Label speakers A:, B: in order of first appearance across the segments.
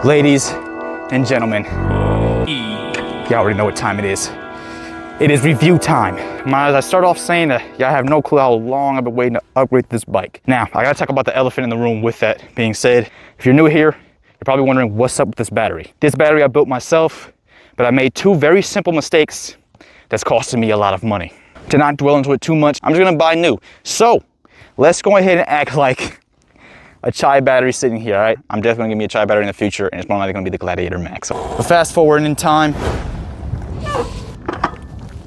A: Ladies and gentlemen, y'all already know what time it is. It is review time. As I start off saying that y'all have no clue how long I've been waiting to upgrade this bike. Now, I gotta talk about the elephant in the room. With that being said, if you're new here, you're probably wondering what's up with this battery. This battery I built myself, but I made two very simple mistakes that's costing me a lot of money. To not dwell into it too much, I'm just gonna buy new. So, let's go ahead and act like a ChiBattery sitting here, all right? I'm definitely gonna be a ChiBattery in the future, and it's more likely gonna be the Gladiator Max. But fast forward in time,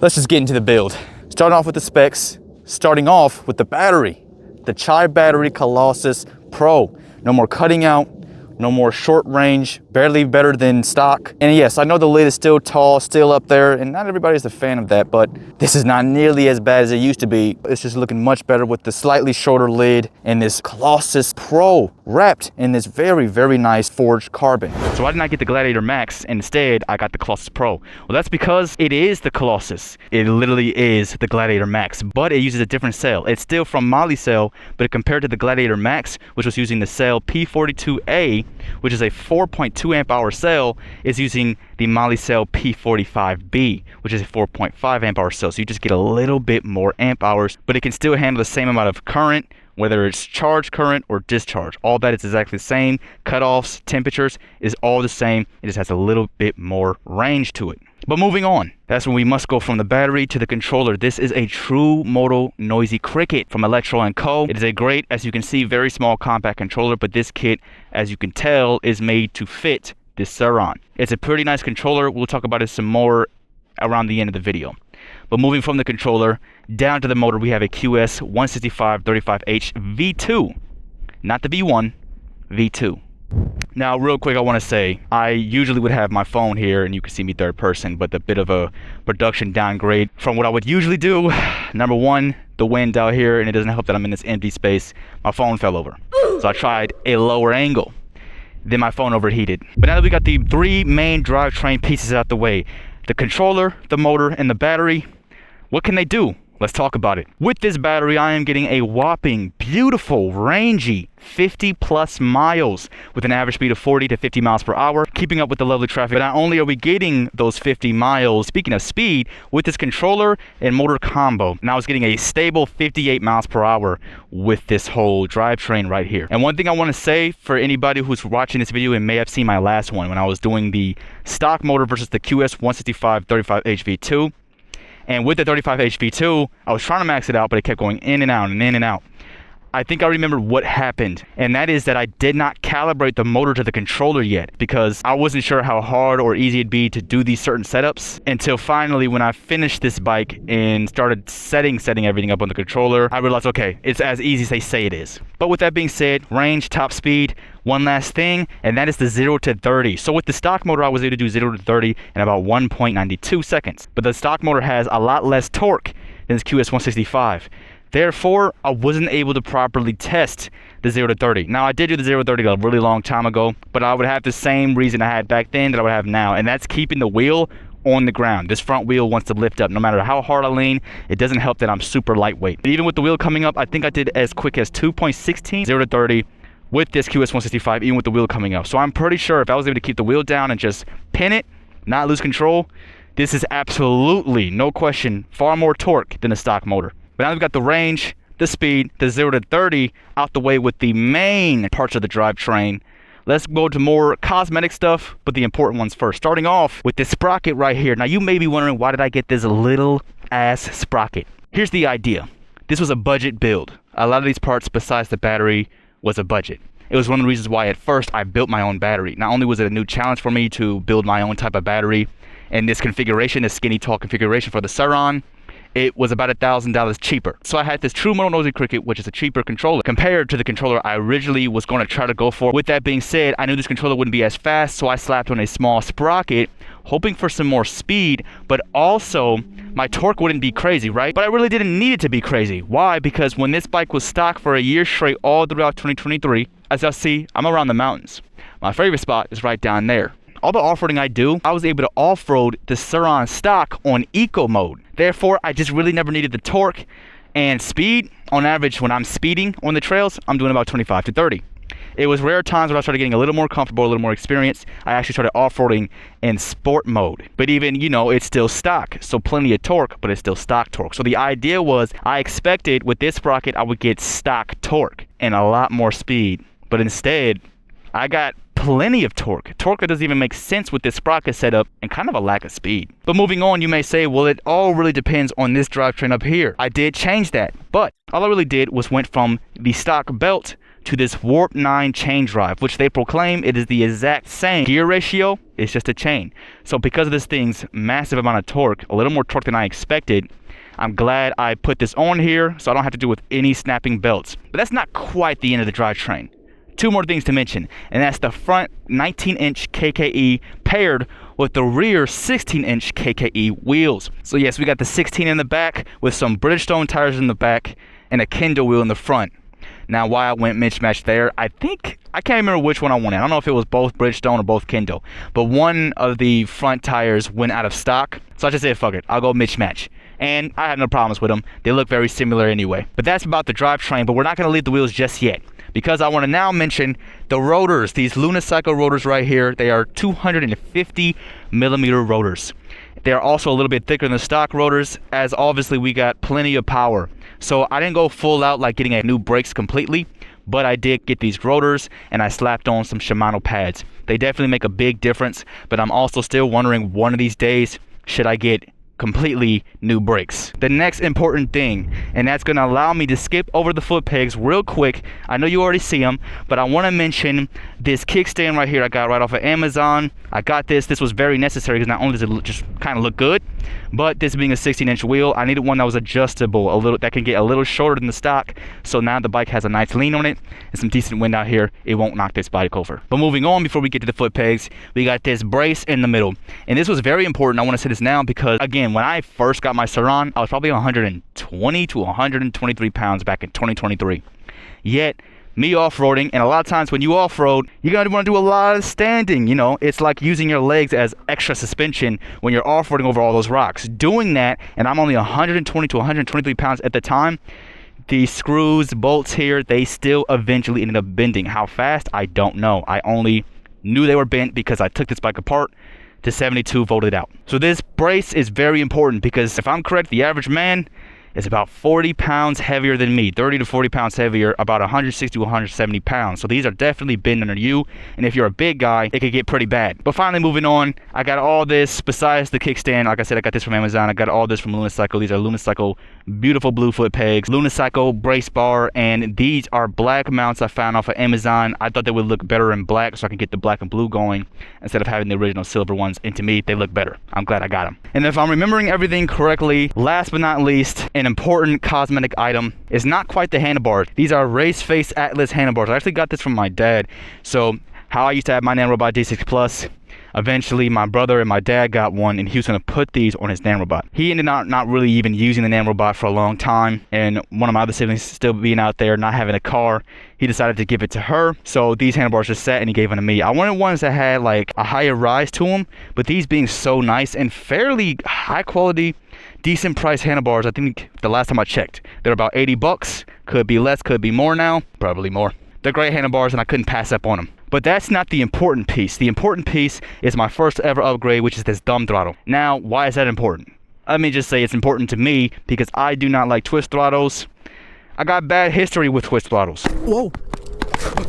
A: let's just get into the build. Starting off with the specs, starting off with the battery, the ChiBattery Colossus Pro. No more cutting out, no more short range, barely better than stock. And yes, I know the lid is still tall, still up there, and not everybody's a fan of that, but this is not nearly as bad as it used to be. It's just looking much better with the slightly shorter lid and this Colossus Pro wrapped in this very, very nice forged carbon. So why didn't I get the Gladiator Max? Instead, I got the Colossus Pro. Well, that's because it is the Colossus. It literally is the Gladiator Max, but it uses a different cell. It's still from Moly cell, but compared to the Gladiator Max, which was using the cell P42A, which is a 4.2 amp hour cell, is using the Moly cell P45B, which is a 4.5 amp hour cell. So you just get a little bit more amp hours, but it can still handle the same amount of current, whether it's charge current or discharge. All that is exactly the same. Cutoffs, temperatures is all the same. It just has a little bit more range to it. But moving on, that's when we must go from the battery to the controller. This is a TruMoto Noisy Cricket from Electro & Co. It is a great, as you can see, very small compact controller, but this kit, as you can tell, is made to fit this Surron. It's a pretty nice controller. We'll talk about it some more around the end of the video. But moving from the controller down to the motor, we have a QS 165/35H V2, not the V1, V2. Now, real quick, I want to say, I usually would have my phone here and you can see me third person, but a bit of a production downgrade from what I would usually do. Number one, the wind out here, and it doesn't help that I'm in this empty space. My phone fell over. So I tried a lower angle. Then my phone overheated. But now that we got the three main drivetrain pieces out the way, the controller, the motor, and the battery, what can they do? Let's talk about it. With this battery, I am getting a whopping, beautiful, rangy 50 plus miles with an average speed of 40 to 50 miles per hour, keeping up with the lovely traffic. But not only are we getting those 50 miles, speaking of speed, with this controller and motor combo, now I was getting a stable 58 miles per hour with this whole drivetrain right here. And one thing I want to say for anybody who's watching this video and may have seen my last one when I was doing the stock motor versus the QS 165/35H V2, and with the 35H V2, I was trying to max it out, but it kept going in and out and in and out. I think I remember what happened, and that is that I did not calibrate the motor to the controller yet because I wasn't sure how hard or easy it'd be to do these certain setups until finally when I finished this bike and started setting everything up on the controller, I realized, okay, it's as easy as they say it is. But with that being said, range, top speed, one last thing, and that is the 0 to 30. So with the stock motor, I was able to do 0 to 30 in about 1.92 seconds. But the stock motor has a lot less torque than this QS 165. Therefore, I wasn't able to properly test the 0 to 30. Now, I did do the 0 to 30 a really long time ago, but I would have the same reason I had back then that I would have now, and that's keeping the wheel on the ground. This front wheel wants to lift up. No matter how hard I lean, it doesn't help that I'm super lightweight. Even with the wheel coming up, I think I did as quick as 2.16, 0 to 30, with this QS 165, even with the wheel coming up. So I'm pretty sure if I was able to keep the wheel down and just pin it, not lose control, this is absolutely, no question, far more torque than a stock motor. But now we've got the range, the speed, the 0 to 30 out the way with the main parts of the drivetrain. Let's go to more cosmetic stuff, but the important ones first. Starting off with this sprocket right here. Now you may be wondering, why did I get this little ass sprocket? Here's the idea. This was a budget build. A lot of these parts besides the battery was a budget. It was one of the reasons why at first I built my own battery. Not only was it a new challenge for me to build my own type of battery in this configuration, this skinny tall configuration for the Surron, it was about $1,000 cheaper. So I had this TruMoto Noisy Cricket, which is a cheaper controller compared to the controller I originally was going to try to go for. With that being said, I knew this controller wouldn't be as fast, so I slapped on a small sprocket, hoping for some more speed, but also my torque wouldn't be crazy, right? But I really didn't need it to be crazy. Why? Because when this bike was stock for a year straight all throughout 2023, as y'all see, I'm around the mountains. My favorite spot is right down there. All the off-roading I do, I was able to off-road the Surron stock on eco mode. Therefore, I just really never needed the torque and speed. On average, when I'm speeding on the trails, I'm doing about 25 to 30. It was rare times when I started getting a little more comfortable, a little more experienced. I actually started off-roading in sport mode. But even, you know, it's still stock. So plenty of torque, but it's still stock torque. So the idea was I expected with this sprocket, I would get stock torque and a lot more speed. But instead, I got plenty of torque that doesn't even make sense with this sprocket setup, and kind of a lack of speed. But moving on, you may say, well, it all really depends on this drivetrain up here. I did change that, but all I really did was went from the stock belt to this Warp 9 chain drive, which they proclaim it is the exact same gear ratio. It's just a chain. So because of this thing's massive amount of torque, a little more torque than I expected, I'm glad I put this on here so I don't have to do with any snapping belts. But that's not quite the end of the drivetrain. Two more things to mention, and that's the front 19-inch KKE paired with the rear 16-inch KKE wheels. So yes, we got the 16 in the back with some Bridgestone tires in the back and a Kendo wheel in the front. Now, why I went mismatched there, I can't remember which one I wanted. I don't know if it was both Bridgestone or both Kendo, but one of the front tires went out of stock, so I just said, fuck it, I'll go mismatch. And I have no problems with them. They look very similar anyway. But that's about the drivetrain, but we're not gonna leave the wheels just yet, because I want to now mention the rotors. These Lunicycle rotors right here, they are 250 millimeter rotors. They're also a little bit thicker than the stock rotors, as obviously we got plenty of power. So I didn't go full out like getting a new brakes completely, but I did get these rotors and I slapped on some Shimano pads. They definitely make a big difference, but I'm also still wondering, one of these days, should I get completely new brakes? The next important thing, and that's going to allow me to skip over the foot pegs real quick. I know you already see them, but I want to mention this kickstand right here I got right off of Amazon. I got this was very necessary, because not only does it just kind of look good, but this being a 16-inch wheel, I needed one that was adjustable, a little, that can get a little shorter than the stock. So now the bike has a nice lean on it and some decent wind out here. It won't knock this bike over. But moving on, before we get to the foot pegs, we got this brace in the middle, and this was very important. I want to say this now because, again, when I first got my Surron, I was probably 120 to 123 pounds back in 2023. Yet, me off-roading, and a lot of times when you off-road, you're going to want to do a lot of standing. You know, it's like using your legs as extra suspension when you're off-roading over all those rocks. Doing that, and I'm only 120 to 123 pounds at the time, the screws, bolts here, they still eventually ended up bending. How fast? I don't know. I only knew they were bent because I took this bike apart to 72, volted out. So this brace is very important, because if I'm correct, the average man is about 40 pounds heavier than me, 30 to 40 pounds heavier, about 160 to 170 pounds. So these are definitely bent under you, and if you're a big guy, it could get pretty bad. But finally, moving on, I got all this besides the kickstand. Like I said, I got this from Amazon. I got all this from Lunicycle. These are Lunicycle beautiful blue foot pegs, Lunicycle brace bar, and these are black mounts I found off of Amazon. I thought they would look better in black, so I can get the black and blue going instead of having the original silver ones, and to me, they look better. I'm glad I got them. And if I'm remembering everything correctly, last but not least, an important cosmetic item is not quite the handlebars. These are Race Face Atlas handlebars. I actually got this from my dad. So how I used to have my Nanrobot D6 Plus, eventually my brother and my dad got one, and he was going to put these on his Nanrobot. He ended up not really even using the Nanrobot for a long time, and one of my other siblings still being out there not having a car, he decided to give it to her. So these handlebars just sat and he gave them to me. I wanted ones that had like a higher rise to them, but these being so nice and fairly high quality, decent price handlebars, I think the last time I checked, they're about 80 bucks. Could be less, could be more now, probably more. They're great handlebars and I couldn't pass up on them. But that's not the important piece. The important piece is my first ever upgrade, which is this thumb throttle. Now, why is that important? Let me just say it's important to me because I do not like twist throttles. I got bad history with twist throttles. Whoa.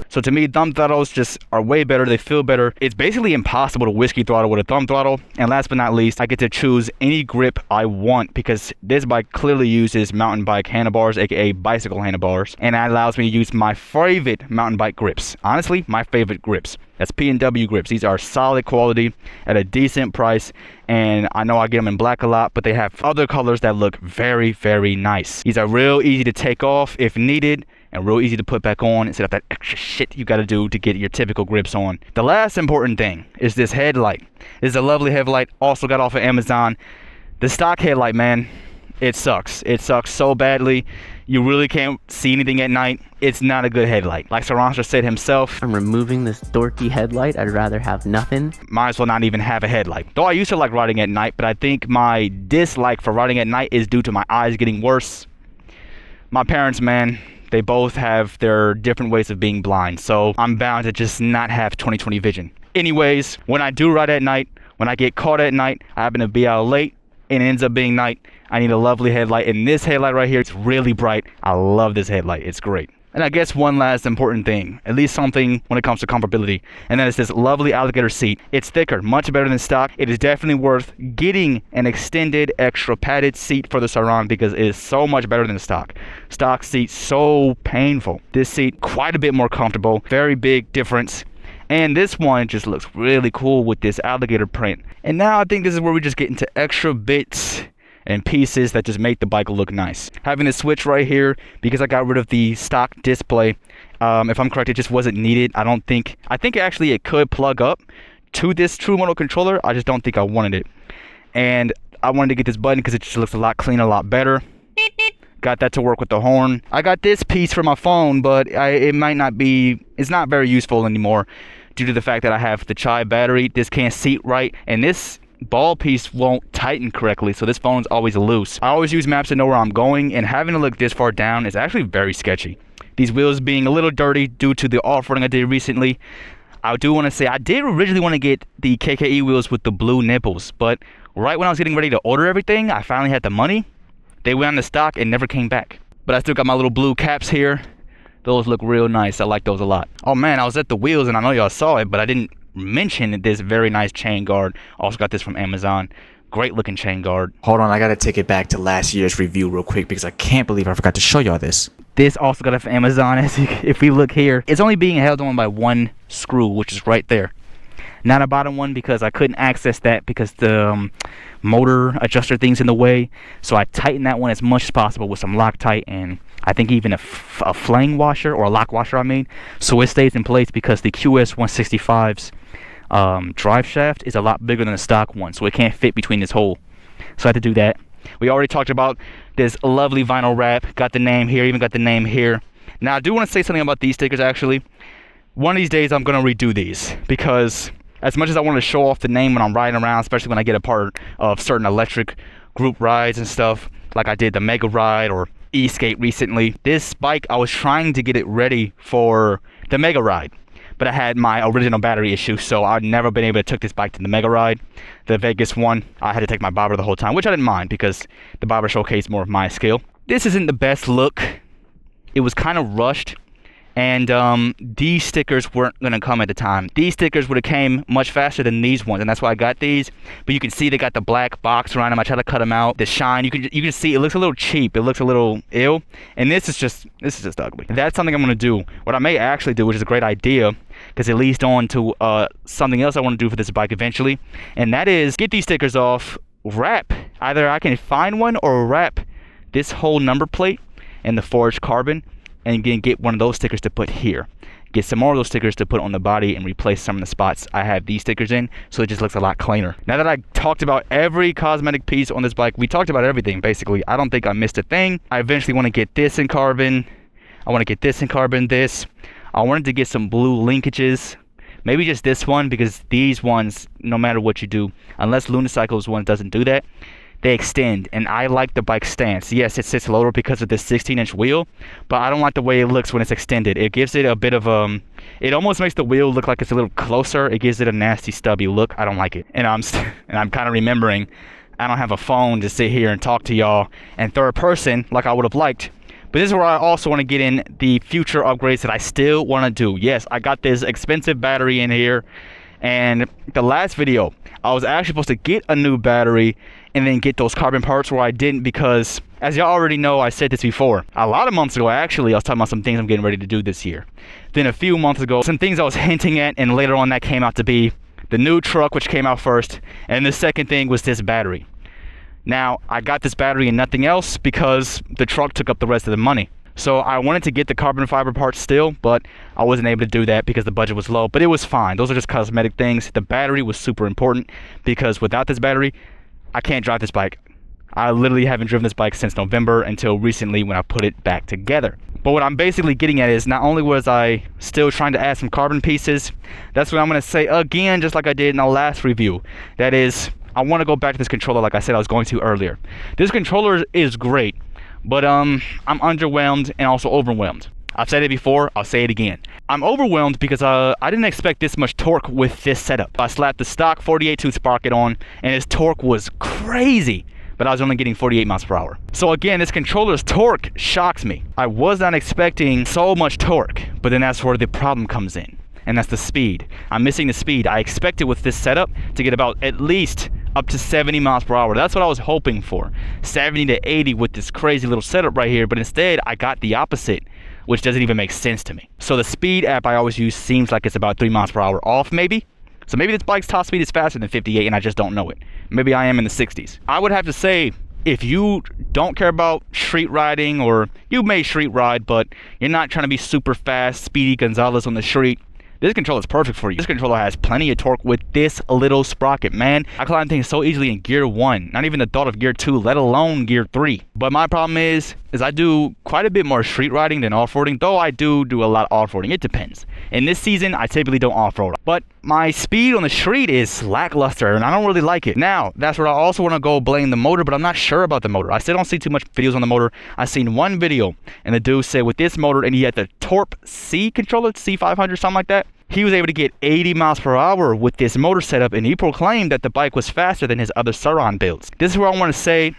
A: So to me, thumb throttles just are way better. They feel better. It's basically impossible to whiskey throttle with a thumb throttle. And last but not least, I get to choose any grip I want because this bike clearly uses mountain bike handlebars, aka bicycle handlebars, and that allows me to use my favorite mountain bike grips. Honestly, my favorite grips. That's P&W grips. These are solid quality at a decent price, and I know I get them in black a lot, but they have other colors that look very, very nice. These are real easy to take off if needed, and real easy to put back on instead of that extra shit you gotta do to get your typical grips on. The last important thing is this headlight. This is a lovely headlight, also got off of Amazon. The stock headlight, man, it sucks. It sucks so badly. You really can't see anything at night. It's not a good headlight. Like Surron said himself,
B: I'm removing this dorky headlight. I'd rather have nothing.
A: Might as well not even have a headlight. Though I used to like riding at night, but I think my dislike for riding at night is due to my eyes getting worse. My parents, man, They both have their different ways of being blind, so I'm bound to just not have 20/20 vision. Anyways, when I do ride at night, when I get caught at night, I happen to be out late and it ends up being night, I need a lovely headlight, and this headlight right here, it's really bright. I love this headlight, it's great. And I guess one last important thing, at least something when it comes to comfortability, and that is this lovely alligator seat. It's thicker, much better than stock. It is definitely worth getting an extended extra padded seat for the Surron because it is so much better than the stock. Stock seat, so painful. This seat, quite a bit more comfortable, very big difference. And this one just looks really cool with this alligator print. And now I think this is where we just get into extra bits and pieces that just make the bike look nice. Having this switch right here, because I got rid of the stock display, if I'm correct, it just wasn't needed. I think actually it could plug up to this TruMoto controller. I just don't think I wanted it. And I wanted to get this button because it just looks a lot cleaner, a lot better. Got that to work with the horn. I got this piece for my phone, but it's not very useful anymore due to the fact that I have the ChiBattery. This can't seat right, and this ball piece won't tighten correctly, so this phone's always loose. I always use maps to know where I'm going, and having to look this far down is actually very sketchy. These wheels being a little dirty due to the off-roading I did recently. I do want to say I did originally want to get the KKE wheels with the blue nipples, but right when I was getting ready to order everything, I finally had the money. They went on the stock and never came back. But I still got my little blue caps here. Those look real nice. I like those a lot. Oh man, I was at the wheels and I know y'all saw it, but I didn't mention this very nice chain guard. Also got this from Amazon. Great looking chain guard.
C: Hold on, I gotta take it back to last year's review real quick because I can't believe I forgot to show y'all this.
A: This also got it from Amazon. If we look here, it's only being held on by one screw, which is right there. Not a bottom one because I couldn't access that because the motor adjuster thing's in the way. So I tightened that one as much as possible with some Loctite and I think even a flang washer, or a lock washer I mean. So it stays in place because the QS 165's drive shaft is a lot bigger than the stock one. So it can't fit between this hole. So I had to do that. We already talked about this lovely vinyl wrap. Got the name here, even got the name here. Now I do want to say something about these stickers actually. One of these days I'm going to redo these because as much as I want to show off the name when I'm riding around, especially when I get a part of certain electric group rides and stuff, like I did the Mega Ride or E-Skate recently, this bike, I was trying to get it ready for the Mega Ride, but I had my original battery issue, so I'd never been able to take this bike to the Mega Ride. The Vegas one, I had to take my bobber the whole time, which I didn't mind because the bobber showcased more of my skill. This isn't the best look. It was kind of rushed. And these stickers weren't going to come at the time. These stickers would have came much faster than these ones, and that's why I got these. But you can see they got the black box around them. I tried to cut them out. The shine, you can see it looks a little cheap. It looks a little ill. And this is just ugly. That's something I'm going to do. What I may actually do, which is a great idea, because it leads on to something else I want to do for this bike eventually, and that is get these stickers off, wrap. Either I can find one or wrap this whole number plate in the forged carbon, and again get one of those stickers to put here. Get some more of those stickers to put on the body and replace some of the spots I have these stickers in, so it just looks a lot cleaner. Now that I talked about every cosmetic piece on this bike, we talked about everything basically. I don't think I missed a thing. I eventually want to get this in carbon. I want to get this in carbon, this. I wanted to get some blue linkages. Maybe just this one, because these ones, no matter what you do, unless Lunicycle's one doesn't do that, they extend, and I like the bike stance. Yes, it sits lower because of this 16-inch wheel, but I don't like the way it looks when it's extended. It gives it a bit of it almost makes the wheel look like it's a little closer. It gives it a nasty stubby look. I don't like it. And I'm kind of remembering I don't have a phone to sit here and talk to y'all in third person like I would have liked. But this is where I also want to get in the future upgrades that I still want to do. Yes, I got this expensive battery in here, and the last video I was actually supposed to get a new battery and then get those carbon parts, where I didn't because, as y'all already know, I said this before. A lot of months ago, actually, I was talking about some things I'm getting ready to do this year. Then a few months ago, some things I was hinting at, and later on that came out to be the new truck, which came out first, and the second thing was this battery. Now, I got this battery and nothing else because the truck took up the rest of the money. So I wanted to get the carbon fiber parts still, but I wasn't able to do that because the budget was low, but it was fine. Those are just cosmetic things. The battery was super important because without this battery, I can't drive this bike. I literally haven't driven this bike since November until recently when I put it back together. But what I'm basically getting at is not only was I still trying to add some carbon pieces, that's what I'm going to say again, just like I did in the last review. That is, I want to go back to this controller like I said I was going to earlier. This controller is great, But I'm underwhelmed and also overwhelmed. I've said it before, I'll say it again. I'm overwhelmed because I didn't expect this much torque with this setup. I slapped the stock 48 tooth sprocket on and its torque was crazy, but I was only getting 48 miles per hour. So again, this controller's torque shocks me. I was not expecting so much torque, but then that's where the problem comes in, and that's the speed. I'm missing the speed. I expected with this setup to get about at least up to 70 miles per hour. That's what I was hoping for. 70 to 80 with this crazy little setup right here, but instead I got the opposite, which doesn't even make sense to me. So the speed app I always use seems like it's about 3 miles per hour off maybe. So maybe this bike's top speed is faster than 58 and I just don't know it. Maybe I am in the 60s. I would have to say, if you don't care about street riding, or you may street ride, but you're not trying to be super fast, Speedy Gonzalez on the street, this controller is perfect for you. This controller has plenty of torque with this little sprocket, man. I climb things so easily in gear 1, not even the thought of gear 2, let alone gear 3. But my problem is I do quite a bit more street riding than off-roading, though I do a lot of off-roading. It depends. In this season, I typically don't off-road. But my speed on the street is lackluster, and I don't really like it. Now, that's where I also want to go blame the motor, but I'm not sure about the motor. I still don't see too much videos on the motor. I seen one video, and the dude said with this motor, and he had the Torp C controller, C500, something like that, he was able to get 80 miles per hour with this motor setup, and he proclaimed that the bike was faster than his other Sur Ron builds. This is where I want to say,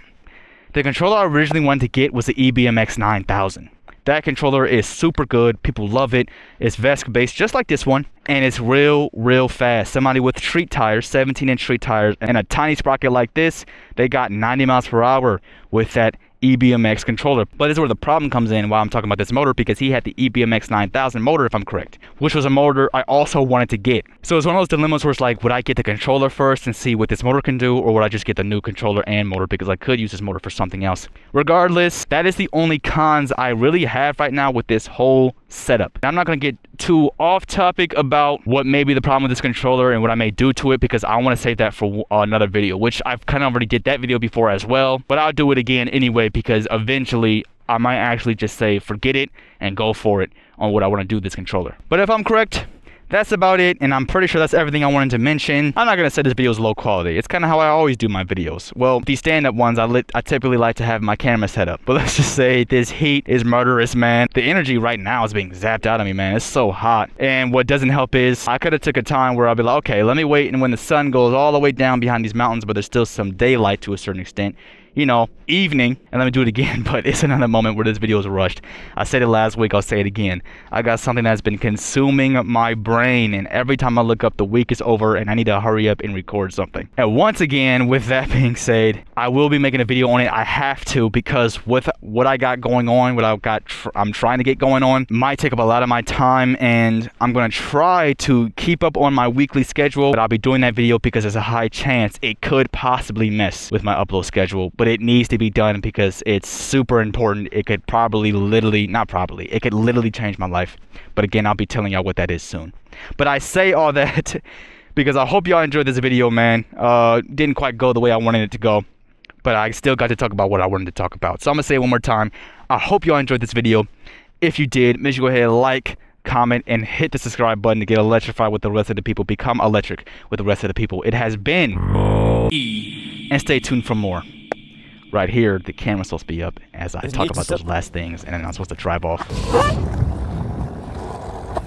A: the controller I originally wanted to get was the EBMX 9000. That controller is super good. People love it. It's VESC based just like this one, and it's real fast. Somebody with street tires, 17-inch street tires, and a tiny sprocket like this, they got 90 miles per hour with that EBMX controller. But this is where the problem comes in while I'm talking about this motor, because he had the EBMX 9000 motor, if I'm correct, which was a motor I also wanted to get. So it's one of those dilemmas where it's like, would I get the controller first and see what this motor can do, or would I just get the new controller and motor, because I could use this motor for something else. Regardless, that is the only cons I really have right now with this whole setup. I'm not going to get too off topic about what may be the problem with this controller and what I may do to it, because I want to save that for another video, which I've kind of already did that video before as well, but I'll do it again anyway, because eventually I might actually just say forget it and go for it on what I want to do with this controller. But if I'm correct, that's about it, and I'm pretty sure that's everything I wanted to mention. I'm not going to say this video is low quality. It's kind of how I always do my videos. Well, these stand-up ones, I typically like to have my camera set up. But let's just say this heat is murderous, man. The energy right now is being zapped out of me, man. It's so hot. And what doesn't help is I could have took a time where I'll be like, okay, let me wait, and when the sun goes all the way down behind these mountains, but there's still some daylight to a certain extent, you know, evening, and let me do it again. But it's another moment where this video is rushed. I said it last week, I'll say it again. I got something that's been consuming my brain, and every time I look up, the week is over and I need to hurry up and record something. And once again, with that being said, I will be making a video on it. I have to, because with what I got going on, I'm trying to get going on, might take up a lot of my time, and I'm going to try to keep up on my weekly schedule, but I'll be doing that video because there's a high chance it could possibly mess with my upload schedule. But it needs to be done because it's super important. It could it could literally change my life. But again, I'll be telling y'all what that is soon. But I say all that because I hope y'all enjoyed this video, man. Didn't quite go the way I wanted it to go, but I still got to talk about what I wanted to talk about. So I'm gonna say it one more time. I hope y'all enjoyed this video. If you did, make sure you go ahead and like, comment, and hit the subscribe button to get electrified with the rest of the people. Become electric with the rest of the people. It has been and stay tuned for more. Right here, the camera's supposed to be up as I talk about those last things, and then I'm supposed to drive off.